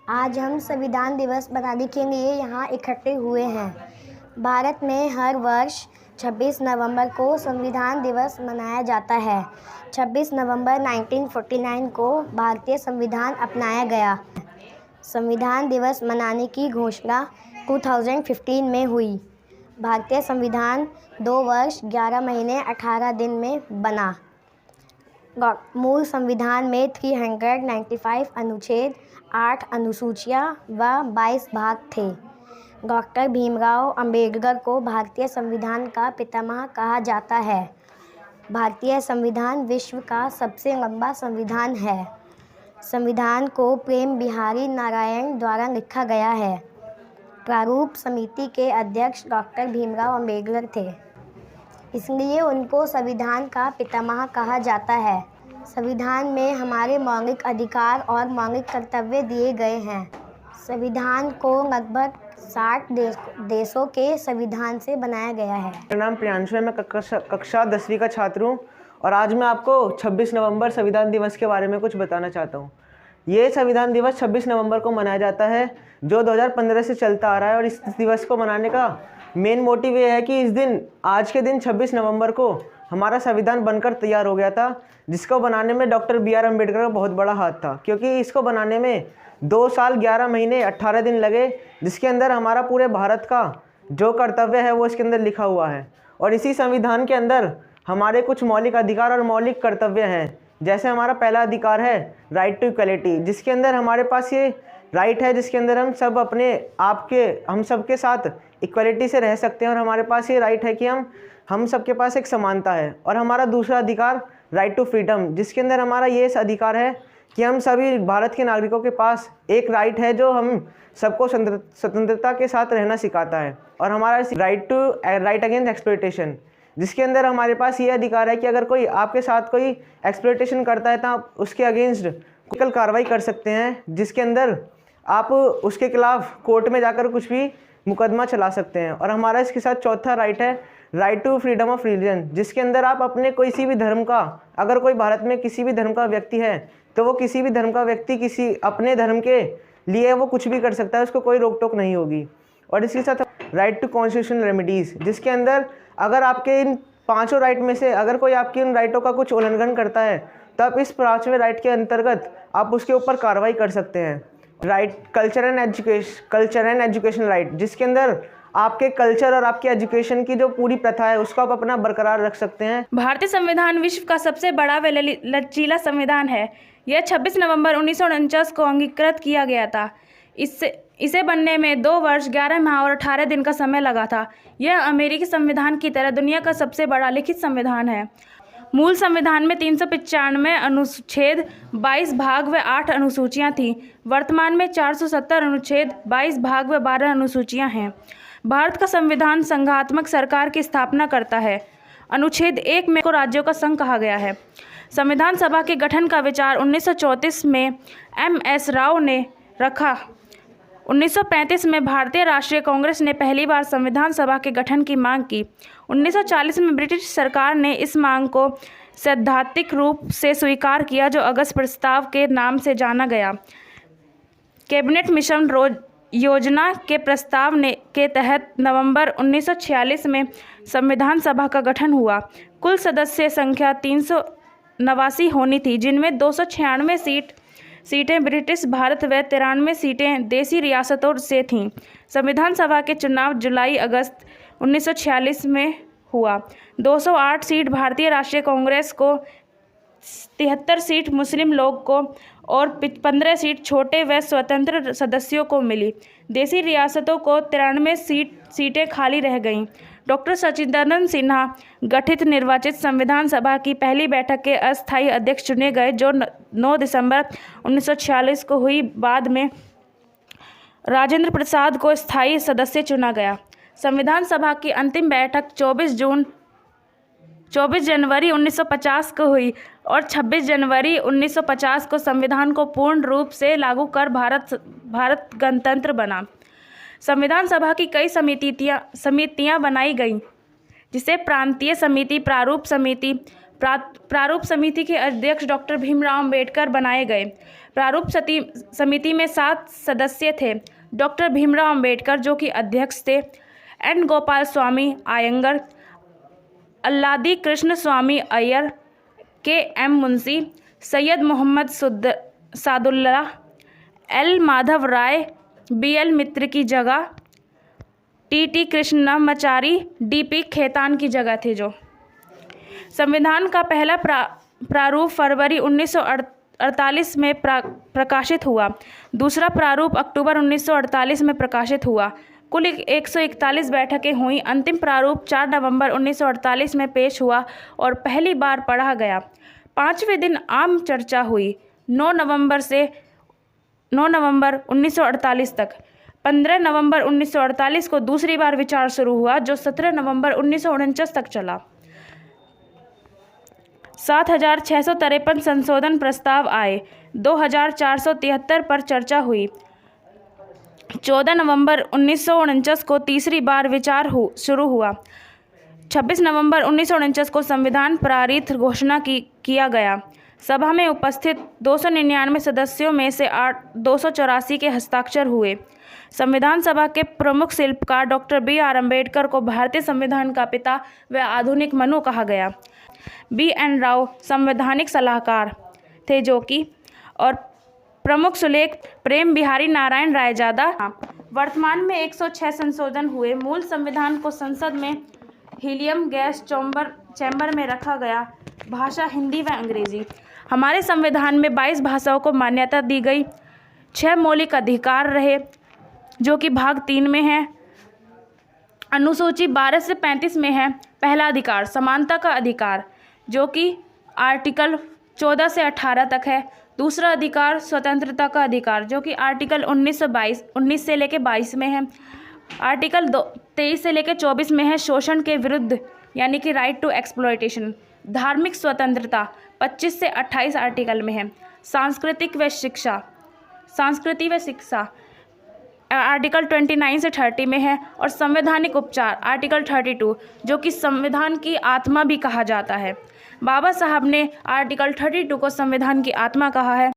आज हम संविधान दिवस मनाने के लिए यहाँ इकट्ठे हुए हैं। भारत में हर वर्ष 26 नवंबर को संविधान दिवस मनाया जाता है। 26 नवंबर 1949 को भारतीय संविधान अपनाया गया। संविधान दिवस मनाने की घोषणा 2015 में हुई। भारतीय संविधान 2 वर्ष 11 महीने 18 दिन में बना। मूल संविधान में 395 अनुच्छेद, 8 अनुसूचियाँ व 22 भाग थे। डॉक्टर भीमराव अंबेडकर को भारतीय संविधान का पितामह कहा जाता है। भारतीय संविधान विश्व का सबसे लंबा संविधान है। संविधान को प्रेम बिहारी नारायण द्वारा लिखा गया है। प्रारूप समिति के अध्यक्ष डॉक्टर भीमराव अंबेडकर थे, इसलिए उनको संविधान का पितामह कहा जाता है। संविधान में हमारे मौलिक अधिकार और मौलिक कर्तव्य दिए गए हैं। संविधान को लगभग 60 देशों के संविधान से बनाया गया है। मेरा नाम प्रियांशु है। मैं कक्षा 10वीं का छात्र हूँ और आज मैं आपको 26 नवंबर संविधान दिवस के बारे में कुछ बताना चाहता हूँ। ये संविधान दिवस 26 नवंबर को मनाया जाता है, जो 2015 से चलता आ रहा है। और इस दिवस को मनाने का मेन मोटिव ये है कि इस दिन, आज के दिन 26 नवंबर को हमारा संविधान बनकर तैयार हो गया था, जिसको बनाने में डॉक्टर BR अम्बेडकर का बहुत बड़ा हाथ था। क्योंकि इसको बनाने में 2 साल 11 महीने 18 दिन लगे, जिसके अंदर हमारा पूरे भारत का जो कर्तव्य है वो इसके अंदर लिखा हुआ है। और इसी संविधान के अंदर हमारे कुछ मौलिक अधिकार और मौलिक कर्तव्य हैं। जैसे हमारा पहला अधिकार है राइट टू इक्वलिटी, जिसके अंदर हमारे पास ये राइट है, जिसके अंदर हम सब अपने आप के, हम सबके साथ इक्वलिटी से रह सकते हैं। और हमारे पास ये राइट है कि हम सबके पास एक समानता है। और हमारा दूसरा अधिकार राइट टू फ्रीडम, जिसके अंदर हमारा ये अधिकार है कि हम सभी भारत के नागरिकों के पास एक राइट है जो हम सबको स्वतंत्रता के साथ रहना सिखाता है। और हमारा राइट अगेंस्ट एक्सप्लॉयटेशन, जिसके अंदर हमारे पास ये अधिकार है कि अगर कोई आपके साथ कोई एक्सप्लॉयटेशन करता है तो आप उसके अगेंस्ट लीगल कार्रवाई कर सकते हैं, जिसके अंदर आप उसके खिलाफ कोर्ट में जाकर कुछ भी मुकदमा चला सकते हैं। और हमारा इसके साथ चौथा राइट है right to freedom of religion, जिसके अंदर आप अपने किसी भी धर्म का, अगर कोई भारत में किसी भी धर्म का व्यक्ति है तो वो किसी भी धर्म का व्यक्ति किसी अपने धर्म के लिए वो कुछ भी कर सकता है, उसको कोई रोक टोक नहीं होगी। और इसके साथ राइट टू कॉन्स्टिट्यूशनल रेमेडीज़, जिसके अंदर अगर आपके इन 5 राइट में से अगर कोई आपकी उन राइटों का कुछ उल्लंघन करता है तो आप इस 5वें राइट के अंतर्गत आप उसके ऊपर कार्रवाई कर सकते हैं। Right culture and education right, जिसके अंदर आपके कल्चर और आपके एजुकेशन की जो पूरी प्रथा है उसको आप अपना बरकरार रख सकते हैं। भारतीय संविधान विश्व का सबसे बड़ा व लचीला संविधान है। यह 26 नवंबर 1949 को अंगीकृत किया गया था। इसे बनने में 2 वर्ष 11 माह और 18 दिन का समय लगा था। यह अमेरिकी संविधान की तरह दुनिया का सबसे बड़ा लिखित संविधान है। मूल संविधान में 395 अनुच्छेद, 22 भाग व 8 अनुसूचियाँ थीं। वर्तमान में 470 अनुच्छेद, 22 भाग व 12 अनुसूचियाँ हैं। भारत का संविधान संघात्मक सरकार की स्थापना करता है। अनुच्छेद 1 में को राज्यों का संघ कहा गया है। संविधान सभा के गठन का विचार 1934 में MS राव ने रखा। 1935 में भारतीय राष्ट्रीय कांग्रेस ने पहली बार संविधान सभा के गठन की मांग की। 1940 में ब्रिटिश सरकार ने इस मांग को सैद्धांतिक रूप से स्वीकार किया, जो अगस्त प्रस्ताव के नाम से जाना गया। कैबिनेट मिशन योजना के प्रस्ताव के तहत नवंबर 1946 में संविधान सभा का गठन हुआ। कुल सदस्य संख्या 389 होनी थी, जिनमें 296 सीटें ब्रिटिश भारत व 93 सीटें देसी रियासतों से थीं। संविधान सभा के चुनाव जुलाई-अगस्त 1946 में हुआ। 208 सीट भारतीय राष्ट्रीय कांग्रेस को, 73 सीट मुस्लिम लीग को और 15 सीट छोटे व स्वतंत्र सदस्यों को मिली। देसी रियासतों को 93 सीटें खाली रह गईं। डॉक्टर सच्चिदानंद सिन्हा गठित निर्वाचित संविधान सभा की पहली बैठक के अस्थायी अध्यक्ष चुने गए, जो 9 दिसंबर 1946 को हुई। बाद में राजेंद्र प्रसाद को स्थायी सदस्य चुना गया। संविधान सभा की अंतिम बैठक 24 जनवरी 1950 को हुई और 26 जनवरी 1950 को संविधान को पूर्ण रूप से लागू कर भारत गणतंत्र बना। संविधान सभा की कई समितियां बनाई गईं, जिसे प्रांतीय समिति, प्रारूप समिति के अध्यक्ष डॉक्टर भीमराव अंबेडकर बनाए गए। प्रारूप समिति में 7 सदस्य थे। डॉक्टर भीमराव अंबेडकर जो कि अध्यक्ष थे, एन गोपाल स्वामी आयंगर, अल्लादी कृष्ण स्वामी अय्यर, के M Munshi, Syed Mohammad Sadulla, L Madhav Rai, B L मित्र की जगह टी कृष्णमाचारी, डी.पी. खेतान की जगह थे। जो संविधान का पहला प्रारूप फरवरी 1948 में प्रकाशित हुआ। दूसरा प्रारूप अक्टूबर 1948 में प्रकाशित हुआ। कुल 141 बैठकें हुई। अंतिम प्रारूप 4 नवंबर 1948 में पेश हुआ और पहली बार पढ़ा गया। 5वें दिन आम चर्चा हुई 9 नवंबर 1948 तक। 15 नवंबर 1948 को दूसरी बार विचार शुरू हुआ जो 17 नवंबर 1949 तक चला। 7,653 संशोधन प्रस्ताव आए। 2,473 पर चर्चा हुई। 14 नवंबर 1949 को तीसरी बार विचार शुरू हुआ। 26 नवंबर 1949 को संविधान पारित घोषणा किया गया। सभा में उपस्थित 299 सदस्यों में से 284 के हस्ताक्षर हुए। संविधान सभा के प्रमुख शिल्पकार डॉक्टर बी.आर. अम्बेडकर को भारतीय संविधान का पिता व आधुनिक मनु कहा गया। बी.एन. राव संवैधानिक सलाहकार थे जो कि और प्रमुख सुलेख प्रेम बिहारी नारायण रायजादा। वर्तमान में 106 संशोधन हुए। मूल संविधान को संसद में हीलियम गैस चैम्बर में रखा गया। भाषा हिंदी व अंग्रेजी। हमारे संविधान में 22 भाषाओं को मान्यता दी गई। 6 मौलिक अधिकार रहे जो कि भाग 3 में है। अनुसूची 12 से 35 में है। पहला अधिकार समानता का अधिकार जो कि आर्टिकल 14 से 18 तक है। दूसरा अधिकार स्वतंत्रता का अधिकार जो कि आर्टिकल 19 से लेकर 22 में है। आर्टिकल 23 से लेकर 24 में है। शोषण के विरुद्ध यानी कि राइट टू एक्सप्लॉयटेशन। धार्मिक स्वतंत्रता 25 से 28 आर्टिकल में है। संस्कृति व शिक्षा आर्टिकल 29 से 30 में है। और संवैधानिक उपचार आर्टिकल 32 जो कि संविधान की आत्मा भी कहा जाता है। बाबा साहब ने आर्टिकल 32 को संविधान की आत्मा कहा है।